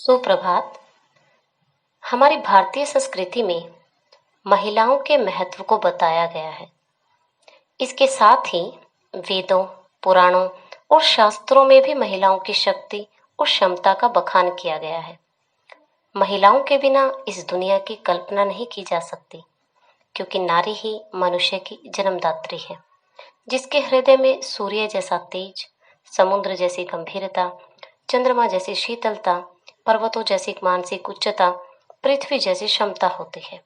सुप्रभात। हमारी भारतीय संस्कृति में महिलाओं के महत्व को बताया गया है। इसके साथ ही वेदों, पुराणों और शास्त्रों में भी महिलाओं की शक्ति और क्षमता का बखान किया गया है। महिलाओं के बिना इस दुनिया की कल्पना नहीं की जा सकती, क्योंकि नारी ही मनुष्य की जन्मदात्री है, जिसके हृदय में सूर्य जैसा तेज, समुद्र जैसी गंभीरता, चंद्रमा जैसी शीतलता, पर्वतों जैसी मानसिक उच्चता, पृथ्वी जैसी क्षमता होती है।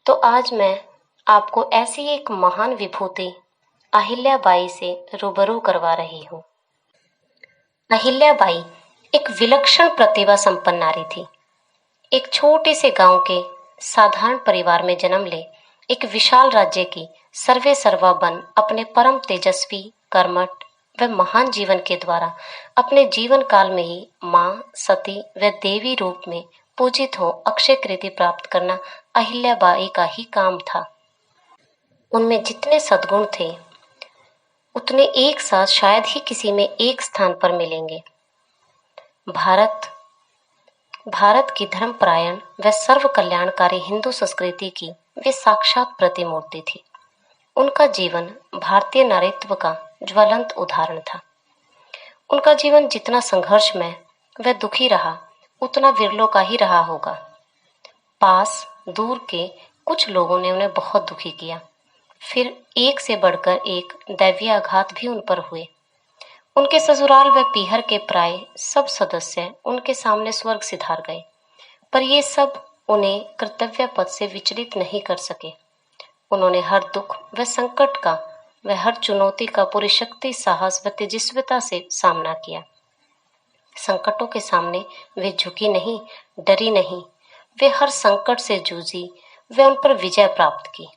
तो आज मैं आपको ऐसी एक महान विभूति अहिल्याबाई से रूबरू करवा रही हूँ। अहिल्याबाई एक विलक्षण प्रतिभा संपन्न नारी थी। एक छोटे से गांव के साधारण परिवार में जन्म ले एक विशाल राज्य की सर्वे सर्वा बन अपने परम तेजस्वी, कर्मठ व महान जीवन के द्वारा अपने जीवन काल में ही मां, सती व देवी रूप में पूजित हो अक्षय कृति प्राप्त करना अहिल्याबाई का ही काम था। उनमें जितने सद्गुण थे उतने एक साथ शायद ही किसी में एक स्थान पर मिलेंगे। भारत की धर्मपरायण व सर्व कल्याणकारी हिंदू संस्कृति की वे साक्षात प्रतिमूर्ति थी। उनका जीवन भारतीय नारीत्व का ज्वलंत उदाहरण था। उनका जीवन जितना संघर्षमय व दुखी रहा, उतना विरलों का ही रहा होगा। पास दूर के कुछ लोगों ने उन्हें बहुत दुखी किया, फिर एक से बढ़कर एक दैवीय आघात भी उन पर हुए। उनके ससुराल व पीहर के प्राय सब सदस्य उनके सामने स्वर्ग सिधार गए, पर ये सब उन्हें कर्तव्य पथ से विचलित नहीं कर सके। उन्होंने हर दुख व संकट का व हर चुनौती का पूरी शक्ति, साहस व तेजस्विता से सामना किया। संकटों के सामने वे झुकी नहीं, डरी नहीं। वे हर संकट से जूझी व उन पर विजय प्राप्त की।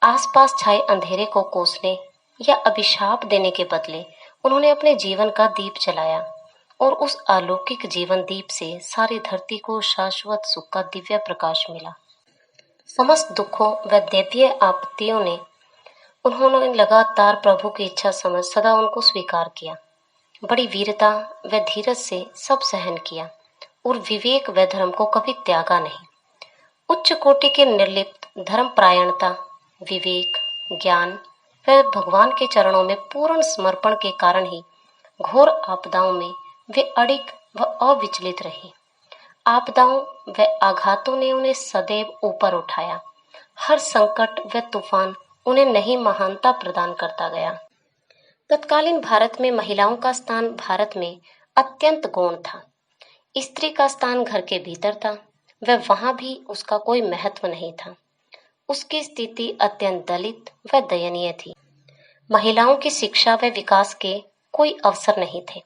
आसपास छाए अंधेरे को कोसने या अभिशाप देने के बदले उन्होंने अपने जीवन का दीप जलाया और उस अलौकिक जीवन दीप से सारी धरती को शाश्वत सुख का दिव्य प्रकाश मिला। समस्त दुखों व दैवीय आपत्तियों ने उन्होंने लगातार प्रभु की इच्छा समझ सदा उनको स्वीकार किया। बड़ी वीरता व धीरज से सब सहन किया और विवेक व धर्म को कभी त्यागा नहीं। उच्च कोटि के निर्लिप्त धर्मपरायणता, विवेक, ज्ञान व भगवान के चरणों में पूर्ण समर्पण के कारण ही घोर आपदाओं में वे अडिग व अविचलित रही। आपदाओं व आघातों ने उन्हें सदैव ऊपर उठाया। हर संकट व तूफान उन्हें नई महानता प्रदान करता गया। तत्कालीन भारत में महिलाओं का स्थान भारत में अत्यंत गौण था। स्त्री का स्थान घर के भीतर था व वहां भी उसका कोई महत्व नहीं था। उसकी स्थिति अत्यंत दलित व दयनीय थी। महिलाओं की शिक्षा व विकास के कोई अवसर नहीं थे।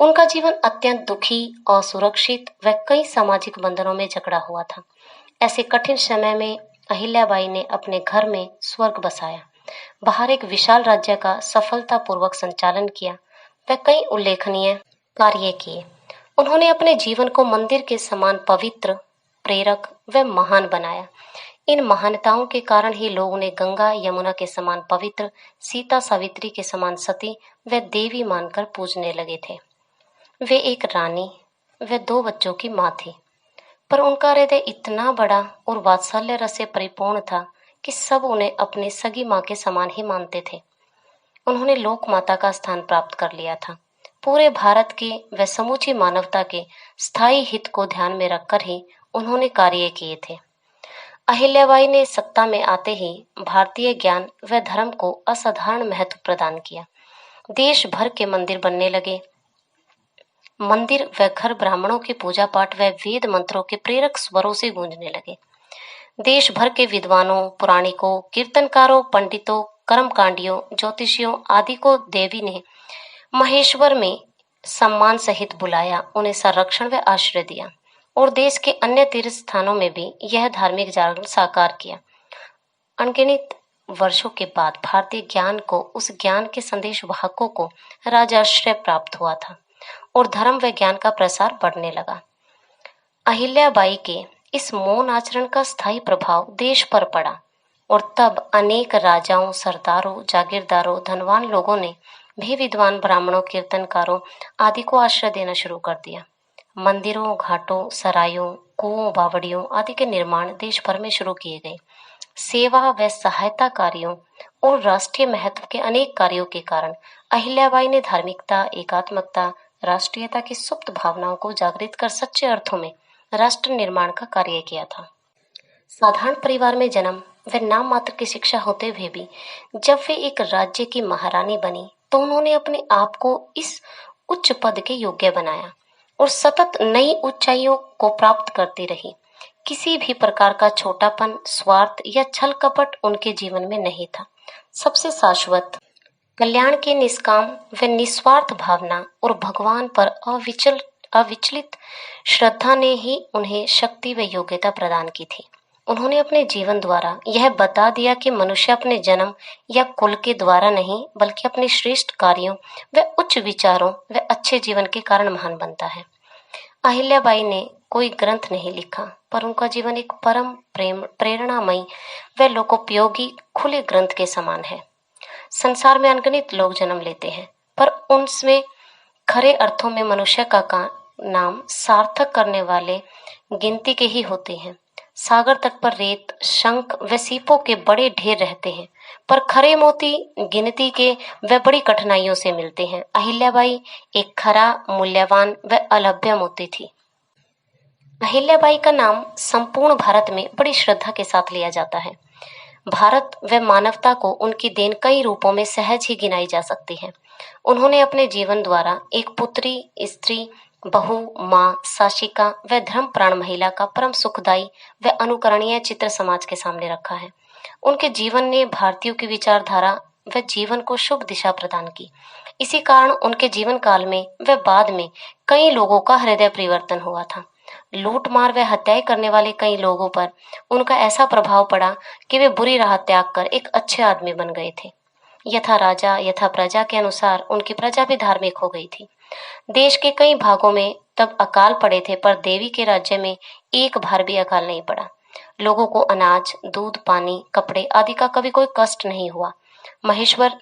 उनका जीवन अत्यंत दुखी, असुरक्षित व कई सामाजिक बंधनों में जकड़ा हुआ था। ऐसे कठिन समय में अहिल्याबाई ने अपने घर में स्वर्ग बसाया, बाहर एक विशाल राज्य का सफलतापूर्वक संचालन किया व कई उल्लेखनीय कार्य किए। उन्होंने अपने जीवन को मंदिर के समान पवित्र, प्रेरक व महान बनाया। इन महानताओं के कारण ही लोग उन्हें गंगा यमुना के समान पवित्र, सीता सावित्री के समान सती व देवी मानकर पूजने लगे थे। वे एक रानी व 2 बच्चों की मां थी, पर उनका हृदय इतना बड़ा और वात्सल्य रस से परिपूर्ण था कि सब उन्हें अपनी सगी मां के समान ही मानते थे। उन्होंने लोक माता का स्थान प्राप्त कर लिया था। पूरे भारत के व समूची मानवता के स्थायी हित को ध्यान में रखकर ही उन्होंने कार्य किए थे। अहिल्याबाई ने सत्ता में आते ही भारतीय ज्ञान व धर्म को असाधारण महत्व प्रदान किया। देश भर के मंदिर बनने लगे। मंदिर व घर ब्राह्मणों के पूजा पाठ व वेद मंत्रों के प्रेरक स्वरों से गूंजने लगे। देश भर के विद्वानों, पुराणिकों, कीर्तनकारों, पंडितों, कर्मकांडियों, ज्योतिषियों आदि को देवी ने महेश्वर में सम्मान सहित बुलाया, उन्हें संरक्षण व आश्रय दिया और देश के अन्य तीर्थ स्थानों में भी यह धार्मिक जागरण साकार किया। अनगिनत वर्षों के बाद भारतीय ज्ञान को, उस ज्ञान के संदेश वाहकों को राजाश्रय प्राप्त हुआ था और धर्म व ज्ञान का प्रसार बढ़ने लगा। अहिल्याबाई के इस मौन आचरण का स्थायी प्रभाव देश पर पड़ा और तब अनेक राजाओं, सरदारों, जागीरदारों, धनवान लोगों ने भी विद्वान ब्राह्मणों, कीर्तनकारों आदि को आश्रय देना शुरू कर दिया। मंदिरों, घाटों, सरायों, कुओं, बावड़ियों आदि के निर्माण देश भर में शुरू किए गए। सेवा व सहायता कार्यों और राष्ट्रीय महत्व के अनेक कार्यों के कारण अहिल्याबाई ने धार्मिकता, एकात्मकता, राष्ट्रीयता की सुप्त भावनाओं को जागृत कर सच्चे अर्थों में राष्ट्र निर्माण का कार्य किया था। साधारण परिवार में जन्म व नाम मात्र की शिक्षा होते हुए भी जब वे एक राज्य की महारानी बनी तो उन्होंने अपने आप को इस उच्च पद के योग्य बनाया और सतत नई ऊंचाइयों को प्राप्त करती रही। किसी भी प्रकार का छोटापन, स्वार्थ या छल कपट उनके जीवन में नहीं था। सबसे शाश्वत कल्याण की निष्काम व निस्वार्थ भावना और भगवान पर अविचलित श्रद्धा ने ही उन्हें शक्ति व योग्यता प्रदान की थी। उन्होंने अपने जीवन द्वारा यह बता दिया कि मनुष्य अपने जन्म या कुल के द्वारा नहीं बल्कि अपने श्रेष्ठ कार्यों व उच्च विचारों व अच्छे जीवन के कारण महान बनता है। अहिल्याबाई ने कोई ग्रंथ नहीं लिखा, पर उनका जीवन एक परम प्रेरणामयी व लोकोपयोगी खुले ग्रंथ के समान है। संसार में अनगिनत लोग जन्म लेते हैं, पर उनमें खरे अर्थों में मनुष्य का नाम सार्थक करने वाले गिनती के ही होते हैं। सागर तट पर रेत, शंख व सीपों के बड़े ढेर रहते हैं, पर खरे मोती गिनती के व बड़ी कठिनाइयों से मिलते हैं। अहिल्याबाई एक खरा, मूल्यवान व अलभ्य मोती थी। अहिल्याबाई का नाम संपूर्ण भारत में बड़ी श्रद्धा के साथ लिया जाता है। भारत व मानवता को उनकी देन कई रूपों में सहज ही गिनाई जा सकती है। उन्होंने अपने जीवन द्वारा एक पुत्री, स्त्री, बहू, माँ, शासिका व धर्म प्राण महिला का परम सुखदायी व अनुकरणीय चित्र समाज के सामने रखा है। उनके जीवन ने भारतीयों की विचारधारा व जीवन को शुभ दिशा प्रदान की। इसी कारण उनके जीवन काल में व बाद में कई लोगों का हृदय परिवर्तन हुआ था। लूट मार व हत्याएं करने वाले कई लोगों पर उनका ऐसा प्रभाव पड़ा कि वे बुरी राह त्याग कर एक अच्छे आदमी बन गए थे। यथा राजा यथा प्रजा के अनुसार उनकी प्रजा भी धार्मिक हो गई थी। देश के कई भागों में तब अकाल पड़े थे, पर देवी के राज्य में एक बार भी अकाल नहीं पड़ा। लोगों को अनाज, दूध, पानी, कपड़े आदि का कभी कोई कष्ट नहीं हुआ। महेश्वर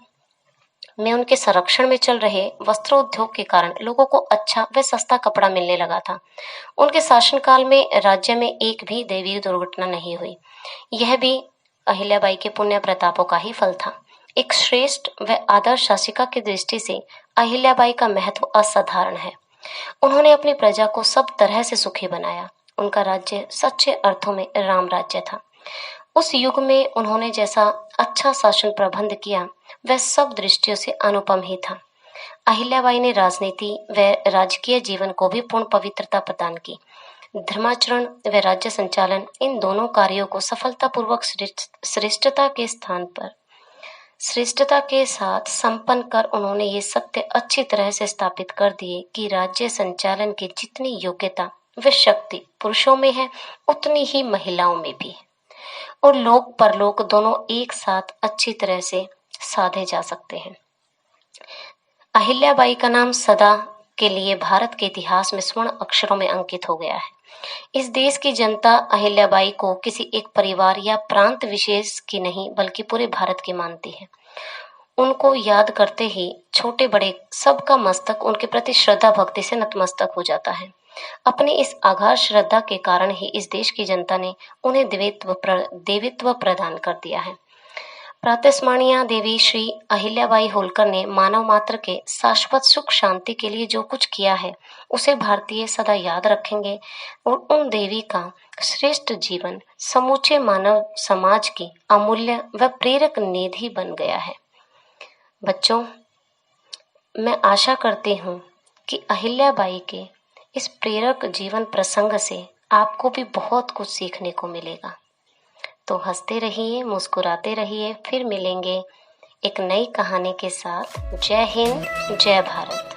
में उनके संरक्षण में चल रहे वस्त्रोद्योग के कारण लोगों को अच्छा व सस्ता कपड़ा मिलने लगा था। उनके शासनकाल में राज्य में एक भी दैवीय दुर्घटना नहीं हुई। यह भी अहिल्याबाई के पुण्य प्रतापों का ही फल था। एक श्रेष्ठ व आदर्श शासिका की दृष्टि से अहिल्याबाई का महत्व असाधारण है। उन्होंने अपनी प्रजा को सब तरह से सुखी बनाया। उनका राज्य सच्चे अर्थों में राम राज्य था। उस युग में उन्होंने जैसा अच्छा शासन प्रबंध किया वह सब दृष्टियों से अनुपम ही था। अहिल्याबाई ने राजनीति व राजकीय जीवन को भी पूर्ण पवित्रता प्रदान की। धर्माचरण व राज्य संचालन, इन दोनों कार्यों को सफलतापूर्वक श्रेष्ठता के साथ संपन्न कर उन्होंने ये सत्य अच्छी तरह से स्थापित कर दिए कि राज्य संचालन की जितनी योग्यता व शक्ति पुरुषों में है उतनी ही महिलाओं में भी है, और लोक परलोक दोनों एक साथ अच्छी तरह से साधे जा सकते हैं। अहिल्याबाई का नाम सदा के लिए भारत के इतिहास में स्वर्ण अक्षरों में अंकित हो गया है। इस देश की जनता अहिल्याबाई को किसी एक परिवार या प्रांत विशेष की नहीं बल्कि पूरे भारत की मानती है। उनको याद करते ही छोटे बड़े सबका मस्तक उनके प्रति श्रद्धा भक्ति से नतमस्तक हो जाता है। अपनी इस अगाध श्रद्धा के कारण ही इस देश की जनता ने उन्हें देवित्व प्रदान कर दिया है। प्रातस्मरणीय देवी श्री अहिल्याबाई होलकर ने मानव मात्र के शाश्वत सुख शांति के लिए जो कुछ किया है उसे भारतीय सदा याद रखेंगे, और उन देवी का श्रेष्ठ जीवन समूचे मानव समाज की अमूल्य व प्रेरक निधि बन गया है। बच्चों, मैं आशा करती हूँ कि अहिल्याबाई के इस प्रेरक जीवन प्रसंग से आपको भी बहुत कुछ सीखने को मिलेगा। तो हंसते रहिए, मुस्कुराते रहिए। फिर मिलेंगे एक नई कहानी के साथ। जय हिंद, जय भारत।